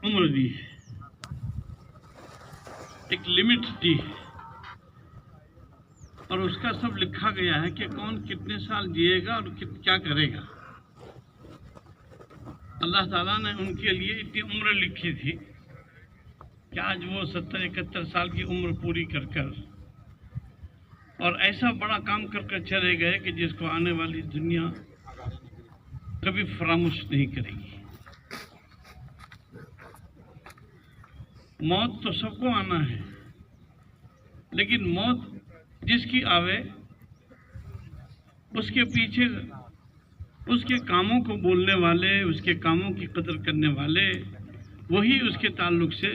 عمر دی ہے، ایک لمٹ دی ہے، اور اس کا سب لکھا گیا ہے کہ کون کتنے سال جیے گا اور کیا کرے گا۔ اللہ تعالیٰ نے ان کے لیے اتنی عمر لکھی تھی کہ آج وہ 70-71 سال کی عمر پوری کر اور ایسا بڑا کام کر چلے گئے کہ جس کو آنے والی دنیا کبھی فراموش نہیں کرے گی۔ موت تو سب کو آنا ہے، لیکن موت جس کی آوے اس کے پیچھے اس کے کاموں کو بولنے والے، اس کے کاموں کی قدر کرنے والے، وہی اس کے تعلق سے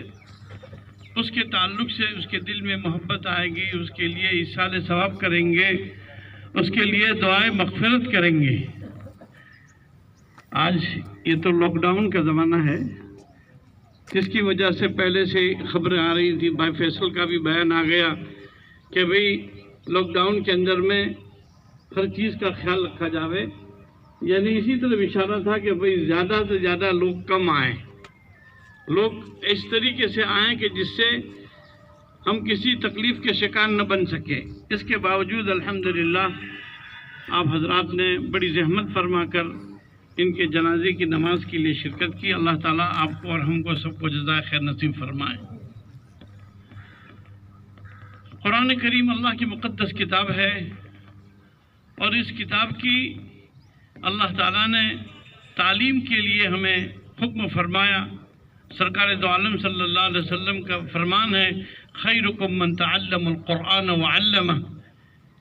اس کے دل میں محبت آئے گی، اس کے لیے ایصال ثواب کریں گے، اس کے لیے دعائیں مغفرت کریں گے۔ آج یہ تو لاک ڈاؤن کا زمانہ ہے، جس کی وجہ سے پہلے سے خبریں آ رہی تھی، بھائی فیصل کا بھی بیان آ گیا کہ بھئی لاک ڈاؤن کے اندر میں ہر چیز کا خیال رکھا جاوے، یعنی اسی طرح اشارہ تھا کہ بھئی زیادہ سے زیادہ لوگ کم آئیں، لوگ اس طریقے سے آئیں کہ جس سے ہم کسی تکلیف کے شکار نہ بن سکے۔ اس کے باوجود الحمدللہ آپ حضرات نے بڑی زحمت فرما کر ان کے جنازے کی نماز کے لیے شرکت کی۔ اللہ تعالیٰ آپ کو اور ہم کو سب کو جزائے خیر نصیب فرمائے۔ قرآن کریم اللہ کی مقدس کتاب ہے، اور اس کتاب کی اللہ تعالیٰ نے تعلیم کے لیے ہمیں حکم فرمایا۔ سرکار دو عالم صلی اللہ علیہ وسلم کا فرمان ہے، خیرکم من تعلم القرآن وعلمہ،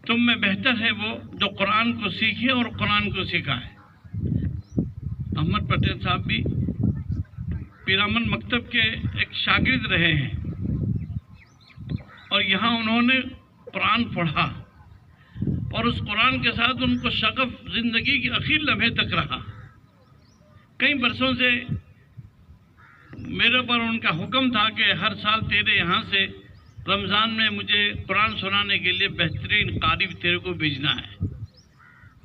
تم میں بہتر ہے وہ جو قرآن کو سیکھے اور قرآن کو سکھائے۔ احمد پٹیل صاحب بھی پیرامن مکتب کے ایک شاگرد رہے ہیں، اور یہاں انہوں نے قرآن پڑھا، اور اس قرآن کے ساتھ ان کو شغف زندگی کے آخر لمحے تک رہا۔ کئی برسوں سے میرے پر ان کا حکم تھا کہ ہر سال تیرے یہاں سے رمضان میں مجھے قرآن سنانے کے لیے بہترین قاری تیرے کو بھیجنا ہے۔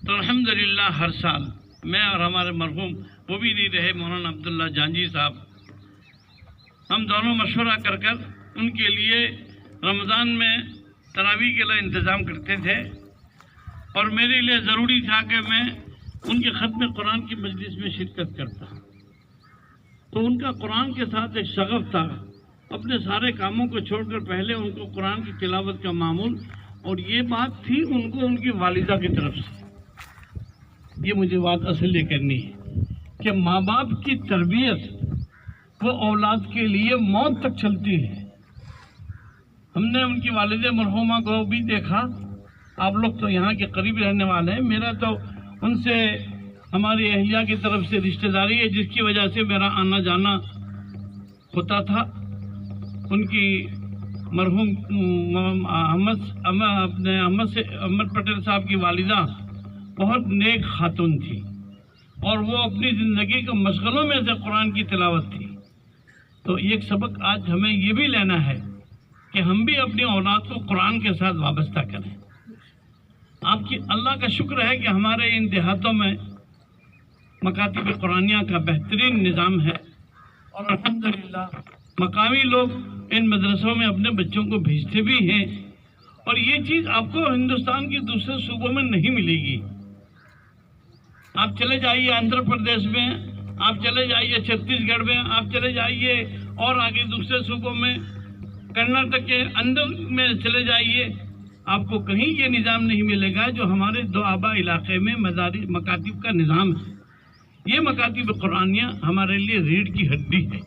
تو الحمدللہ ہر سال میں اور ہمارے مرحوم وہ بھی نہیں رہے مولانا عبداللہ جانجی صاحب، ہم دونوں مشورہ کر ان کے لیے رمضان میں تراویح کے لیے انتظام کرتے تھے، اور میرے لیے ضروری تھا کہ میں ان کے ختم قرآن کی مجلس میں شرکت کرتا۔ تو ان کا قرآن کے ساتھ ایک شغف تھا، اپنے سارے کاموں کو چھوڑ کر پہلے ان کو قرآن کی تلاوت کا معمول، اور یہ بات تھی ان کو ان کی والدہ کی طرف سے۔ یہ مجھے بات اصل یہ کرنی ہے کہ ماں باپ کی تربیت وہ اولاد کے لیے موت تک چلتی ہے۔ ہم نے ان کی والد مرحومہ کو بھی دیکھا، آپ لوگ تو یہاں کے قریب رہنے والے ہیں، میرا تو ان سے ہماری اہلیہ کی طرف سے رشتہ داری ہے، جس کی وجہ سے میرا آنا جانا ہوتا تھا۔ ان کی مرحوم احمد پٹیل صاحب کی والدہ بہت نیک خاتون تھی، اور وہ اپنی زندگی کے مشغلوں میں سے قرآن کی تلاوت تھی۔ تو ایک سبق آج ہمیں یہ بھی لینا ہے کہ ہم بھی اپنی اولاد کو قرآن کے ساتھ وابستہ کریں۔ آپ کی اللہ کا شکر ہے کہ ہمارے ان دیہاتوں میں مکاتب قرآنیہ کا بہترین نظام ہے، اور الحمدللہ مقامی لوگ ان مدرسوں میں اپنے بچوں کو بھیجتے بھی ہیں، اور یہ چیز آپ کو ہندوستان کے دوسرے صوبوں میں نہیں ملے گی۔ آپ چلے جائیے آندھرا پردیش میں، آپ چلے جائیے چھتیس گڑھ میں، آپ چلے جائیے اور آگے دوسرے صوبوں میں، کرناٹک کے اندر میں چلے جائیے، آپ کو کہیں یہ نظام نہیں ملے گا جو ہمارے دوآبا علاقے میں مکاتب کا نظام ہے۔ یہ مکاتب قرآنیہ ہمارے لیے ریڑھ کی ہڈی ہے۔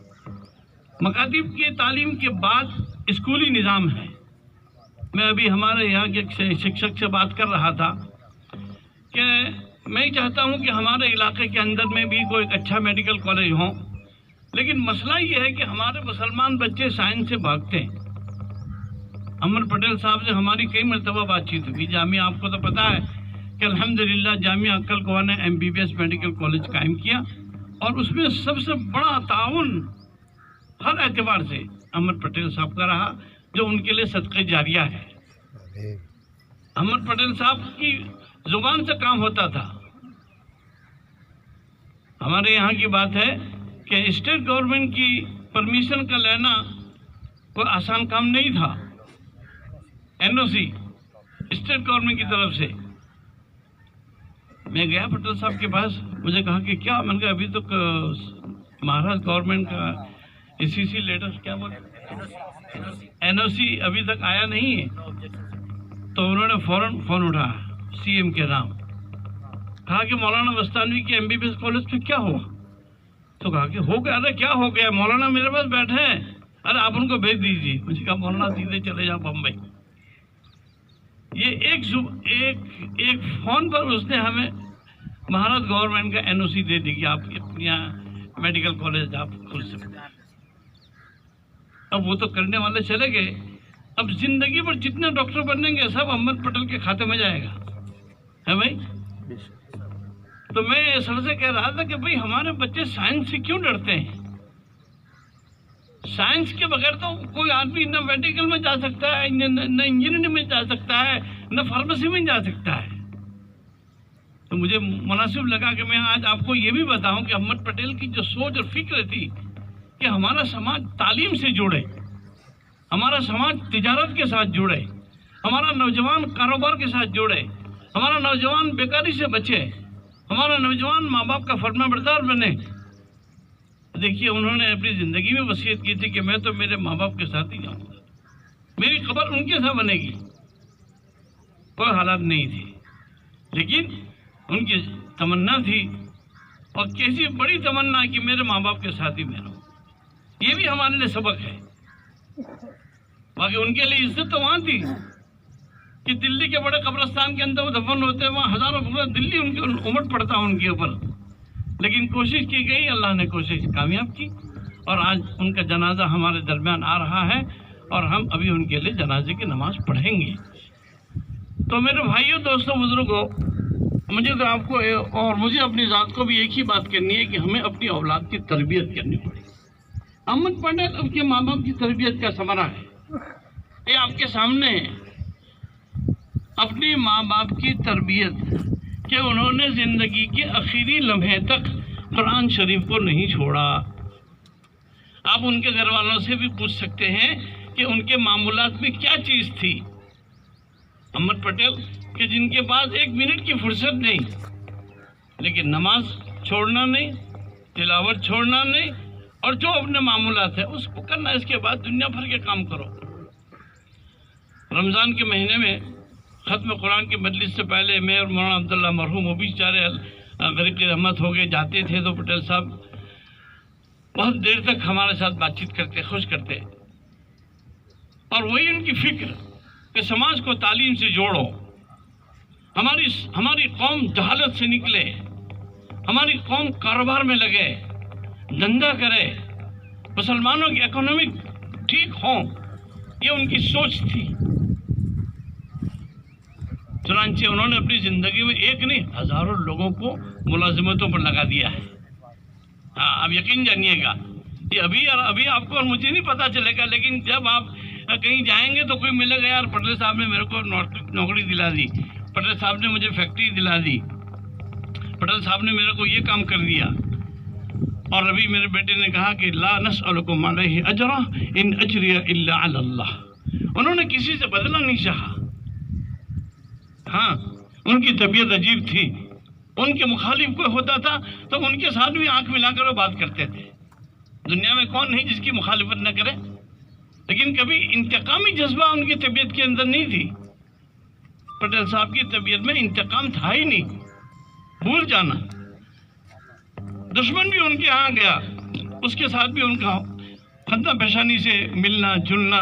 مکاتب کی تعلیم کے بعد اسکولی نظام ہے۔ میں ابھی ہمارے یہاں کے ایک شکشک سے بات کر رہا تھا کہ میں چاہتا ہوں کہ ہمارے علاقے کے اندر میں بھی کوئی ایک اچھا میڈیکل کالج ہو، لیکن مسئلہ یہ ہے کہ ہمارے مسلمان بچے سائنس سے بھاگتے ہیں۔ احمد پٹیل صاحب سے ہماری کئی مرتبہ بات چیت ہوئی۔ جامعہ آپ کو تو پتہ ہے کہ الحمدللہ جامعہ عقل کوہ نے MBBS میڈیکل کالج قائم کیا، اور اس میں سب سے بڑا تعاون ہر اعتبار سے احمد پٹیل صاحب کا رہا، جو ان کے لیے صدقہ جاریہ ہے۔ احمد پٹیل صاحب کی زبان سے کام ہوتا تھا۔ ہمارے یہاں کی بات ہے کہ اسٹیٹ گورنمنٹ کی परमिशन का लेना कोई आसान काम नहीं था। NOC स्टेट गवर्नमेंट की तरफ से। मैं गया पटेल साहब के पास, मुझे कहा कि क्या, मैंने कहा अभी तो महाराष्ट्र गवर्नमेंट का ACC लेटर, क्या बोले, NOC अभी तक आया नहीं है। तो उन्होंने फौरन फोन उठाया CM के नाम, कहा कि मौलाना मस्तानवी के MBBS कॉलेज पे क्या हुआ? तो कहा कि हो गया। अरे क्या हो गया? मौलाना मेरे पास बैठे हैं, अरे आप उनको भेज दीजिए। मुझे कहा मौलाना सीधे चले जाओ बम्बई। ये एक फोन पर उसने हमें महाराष्ट्र गवर्नमेंट का NOC दे दी कि आप अपने यहाँ मेडिकल कॉलेज आप खोल सकते हैं। अब वो तो करने वाले चले गए। अब जिंदगी भर जितने डॉक्टर बनेंगे सब अहमद पटेल के खाते में जाएगा, है भाई? तो मैं सर से कह रहा था कि भाई हमारे बच्चे साइंस से क्यों डरते हैं? साइंस के बगैर तो कोई आदमी न मेडिकल में जा सकता है, न इंजीनियरिंग में जा सकता है, न फार्मेसी में जा सकता है। तो मुझे मुनासिब लगा कि मैं आज आपको ये भी बताऊं कि अहमद पटेल की जो सोच और फिक्र थी कि हमारा समाज तालीम से जुड़े, हमारा समाज तिजारत के साथ जुड़े, हमारा नौजवान कारोबार के साथ जुड़े, हमारा नौजवान बेकारी से बचे, हमारा नौजवान माँ बाप का फरमाबरदार बने। देखिए, उन्होंने अपनी ज़िंदगी में वसीयत की थी कि मैं तो मेरे माँ बाप के साथ ही जाऊँगा, मेरी कब्र उनके साथ बनेगी। कोई हालात नहीं थी, लेकिन उनकी तमन्ना थी, और कैसी बड़ी तमन्ना कि मेरे माँ बाप के साथ ही मैं रहूँ। ये भी हमारे लिए सबक है। बाकी उनके लिए इज्जत तो वहाँ थी कि दिल्ली के बड़े कब्रिस्तान के अंदर वो दफन होते हैं, वहाँ हजारों पूरा दिल्ली उनके उमट पड़ता उनके ऊपर। लेकिन कोशिश की गई, अल्लाह ने कोशिश कामयाब की, और आज उनका जनाजा हमारे दरमियान आ रहा है और हम अभी उनके लिए जनाजे की नमाज पढ़ेंगे। तो मेरे भाइयों, दोस्तों, बुजुर्गों, मुझे तो आपको और मुझे अपनी ज़ात को भी एक ही बात करनी है कि हमें अपनी औलाद की तरबियत करनी पड़ेगी। अहमद पटेल उनके माँ बाप की तरबियत का समरा है, ये आपके सामने है। अपनी माँ बाप की तरबियत कि उन्होंने ज़िंदगी के आखिरी लम्हे तक कुरान शरीफ को नहीं छोड़ा। आप उनके घर वालों से भी पूछ सकते हैं कि उनके मामूलात में क्या चीज़ थी। अहमद पटेल कि जिनके पास एक मिनट की फुर्सत नहीं, लेकिन नमाज छोड़ना नहीं, तिलावत छोड़ना नहीं, और जो अपने मामूलात है उसको करना। इसके बाद दुनिया भर के काम करो। रमज़ान के महीने में ख़त्म कुरान के मजलिस से पहले मैं और मौलाना अब्दुल्ला मरहूम, वो भी बेचारे गरीब रहमत हो गए, जाते थे तो पटेल साहब बहुत देर तक हमारे साथ बातचीत करते, खुश करते। और वही उनकी फिक्र कि समाज को तालीम से जोड़ो, हमारी कौम जहालत से निकले, हमारी कौम कारोबार में लगे, धंधा करे, मुसलमानों की इकोनॉमिक ठीक हो, ये उनकी सोच थी। चुनांचे उन्होंने अपनी ज़िंदगी में एक नहीं हज़ारों लोगों को मुलाजिमतों पर लगा दिया है। हाँ, आप यकीन जानिएगा, ये अभी आपको और मुझे नहीं पता चलेगा, लेकिन जब आप कहीं जाएंगे तो कोई मिलेगा, यार पटेल साहब ने मेरे को नौकरी दिला दी, पटेल साहब ने मुझे फैक्ट्री दिला दी, पटेल साहब ने मेरे को ये काम कर दिया। और अभी मेरे बेटे ने कहा कि ला नस्अलुकुम अलैहि अजरा इन अजरिया इल्ला अला अल्लाह। उन्होंने किसी से बदला नहीं चाहा। हाँ, उनकी तबीयत अजीब थी, उनके मुखालिफ कोई होता था तो उनके साथ भी आंख मिलाकर वो बात करते थे। दुनिया में कौन नहीं जिसकी मुखालिफत न करे, लेकिन कभी इंतकामी जज्बा उनकी तबीयत के अंदर नहीं थी। पटेल साहब की तबीयत में इंतकाम था ही नहीं, भूल जाना। दुश्मन भी उनके यहाँ गया, उसके साथ भी उनका फंदा पेशानी से मिलना जुलना,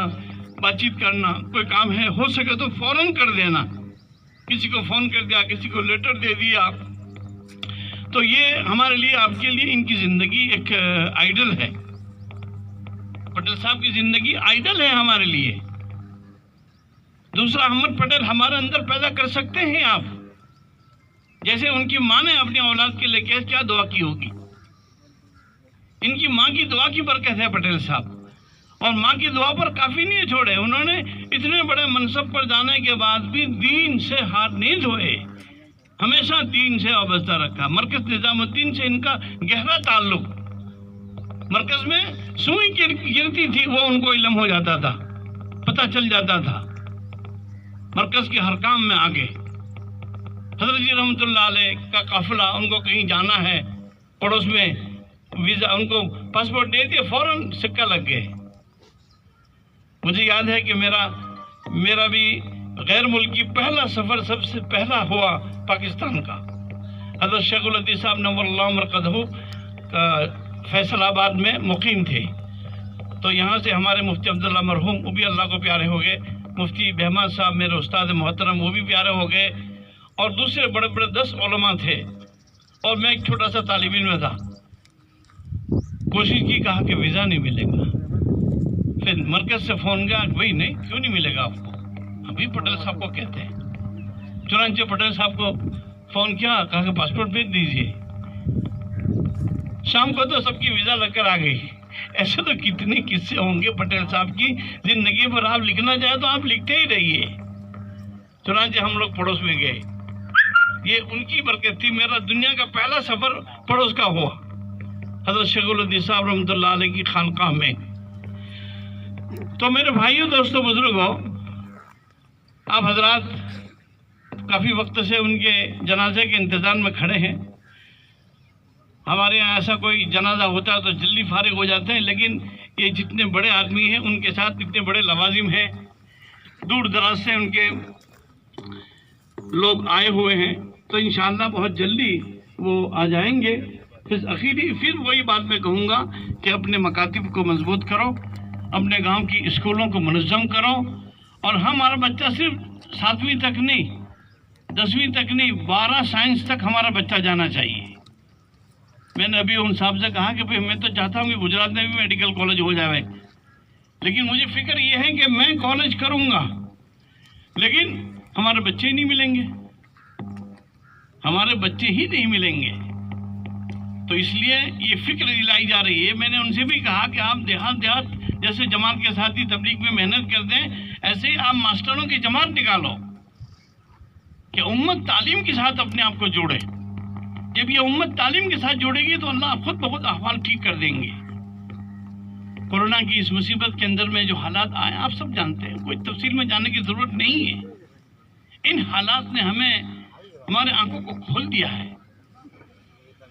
बातचीत करना, कोई काम है हो सके तो फौरन कर देना। किसी को फ़ोन कर दिया, किसी को लेटर दे दिया। तो ये हमारे लिए, आपके लिए इनकी ज़िंदगी एक आइडल है। पटेल साहब की ज़िंदगी आइडल है हमारे लिए। दूसरा, अहमद पटेल हमारे अंदर पैदा कर सकते हैं आप, जैसे उनकी माँ ने अपनी औलाद के लिए क्या दुआ की होगी। इनकी माँ की दुआ की बरकत है पटेल साहब, और माँ की दुआ पर काफ़ी नहीं छोड़े। उन्होंने इतने बड़े मनसब पर जाने के बाद भी दीन से हाथ नहीं धोए, हमेशा दीन से वाबस्ता रखा। मरकज निजामुद्दीन से इनका गहरा ताल्लुक। मरकज में सुई के गिरती थी वो उनको इल्म हो जाता था, पता चल जाता था, मरकज के हर काम में आगे। हजरत जी रहमतुल्लाह अलैह का काफिला, उनको कहीं जाना है पड़ोस में, वीज़ा उनको पासपोर्ट दे दिया, फौरन सिक्का लग गए। मुझे याद है कि मेरा भी गैर मुल्की पहला सफ़र सबसे पहला हुआ पाकिस्तान का। हज़रत शेखुल हदीस साहब नव्वरल्लाहु मरक़दहू फैसलाबाद में मुकीम थे, तो यहाँ से हमारे मुफ्ती अब्दुल्ला मरहूम, वो भी अल्लाह को प्यारे हो गए, मुफ्ती बहमान साहब मेरे उस्ताद मोहतरम, वो भी प्यारे हो गए, और दूसरे बड़े बड़े 10 उलमा थे, और मैं एक छोटा सा तालिब इल्म था। कोशिश की, कहा कि वीज़ा नहीं मिलेगा। फिर मरकज़ से फ़ोन गया, भाई नहीं, क्यों नहीं मिलेगा आपको, अभी पटेल साहब को कहते हैं। चुनांचे पटेल साहब को फ़ोन किया, कहा कि पासपोर्ट भेज दीजिए। शाम को तो सबकी वीज़ा लगकर आ गई। ऐसे तो कितने किस्से होंगे पटेल साहब की जिंदगी पर, आप लिखना चाहे तो आप लिखते ही रहिए। चुनांचे हम लोग पड़ोस में गए, ये उनकी बरकत थी। मेरा दुनिया का पहला सफ़र पड़ोस का हुआ, हज़रत शेखुल हदीस साहब रहमतुल्लाह अलैह की खानकाह में। तो मेरे भाइयों, दोस्तों, बुजुर्गों, आप हजरात काफ़ी वक्त से उनके जनाजे के इंतज़ार में खड़े हैं। हमारे यहाँ ऐसा कोई जनाजा होता है तो जल्दी फारिग हो जाते हैं, लेकिन ये जितने बड़े आदमी हैं उनके साथ इतने बड़े लवाजिम हैं, दूर दराज से उनके लोग आए हुए हैं, तो इंशाअल्लाह बहुत जल्दी वो आ जाएंगे। फिर वही बात मैं कहूँगा कि अपने मकातिब को मजबूत करो, अपने गांव की स्कूलों को मुनज़्ज़म करो, और हमारा बच्चा सिर्फ 7वीं तक नहीं, 10वीं तक नहीं, 12 साइंस तक हमारा बच्चा जाना चाहिए। मैंने अभी उन साहब से कहा कि भाई मैं तो चाहता हूँ कि गुजरात में भी मेडिकल कॉलेज हो जाए, लेकिन मुझे फिक्र ये है कि मैं कॉलेज करूँगा लेकिन हमारे बच्चे नहीं मिलेंगे, हमारे बच्चे ही नहीं मिलेंगे। तो इसलिए ये फिक्र दिलाई जा रही है। मैंने उनसे भी कहा कि आप देहात जैसे जमात के साथ ही तबलीग में मेहनत कर दें, ऐसे ही आप मास्टरों की जमात निकालो कि उम्मत तालीम के साथ अपने आप को जोड़े। जब ये उम्मत तालीम के साथ जोड़ेगी तो अल्लाह खुद ब खुद अहवाल ठीक कर देंगे। कोरोना की इस मुसीबत के अंदर में जो हालात आए आप सब जानते हैं, कोई तफसील में जाने की ज़रूरत नहीं है। इन हालात ने हमारे आंखों को खोल दिया है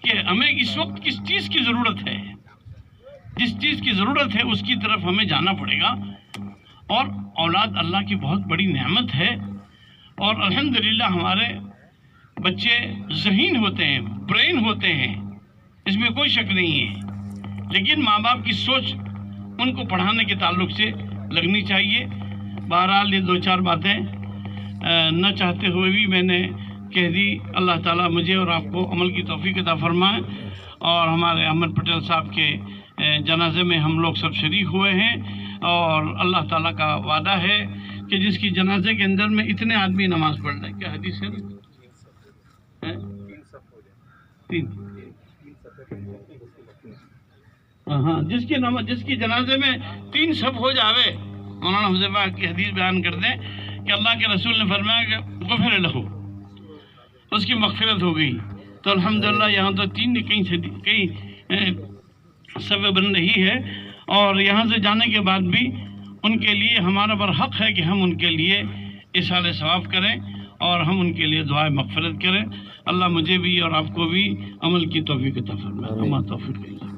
कि हमें इस वक्त किस चीज़ की ज़रूरत है। जिस चीज़ की ज़रूरत है उसकी तरफ हमें जाना पड़ेगा। और औलाद अल्लाह की बहुत बड़ी नेमत है, और अल्हम्दुलिल्लाह हमारे बच्चे ज़हीन होते हैं, ब्रेन होते हैं, इसमें कोई शक नहीं है। लेकिन माँ बाप की सोच उनको पढ़ाने के ताल्लुक से लगनी चाहिए। बहरहाल ये 2-4 बातें न चाहते हुए भी मैंने कह दी। अल्लाह ताला मुझे और आपको अमल की तौफीक अता फरमाए। और हमारे अहमद पटेल साहब के जनाजे में हम लोग सब शरीक हुए हैं, और अल्लाह ताला का वादा है कि जिसकी जनाजे के अंदर में इतने आदमी नमाज़ पढ़ रहे हैं, क्या हदीस है ना, 3 हाँ, जिसकी जनाजे में 3 सब हो जावे, मौलाना हुज़ैफा की हदीस बयान कर दें कि अल्लाह के रसूल ने फरमाया कि गुफ़िर लहू, उसकी मग़फ़िरत हो गई। तो अल्हम्दुलिल्लाह यहाँ तो 3 कई सब बन रही है, और यहाँ से जाने के बाद भी उनके लिए हमारा पर हक़ है कि हम उनके लिए इसाले सवाब करें और हम उनके लिए दुआए मग़फ़िरत करें। अल्लाह मुझे भी और आपको भी अमल की तौफ़ीक़ अता फरमाए। अम्मा तौफ़ीक़।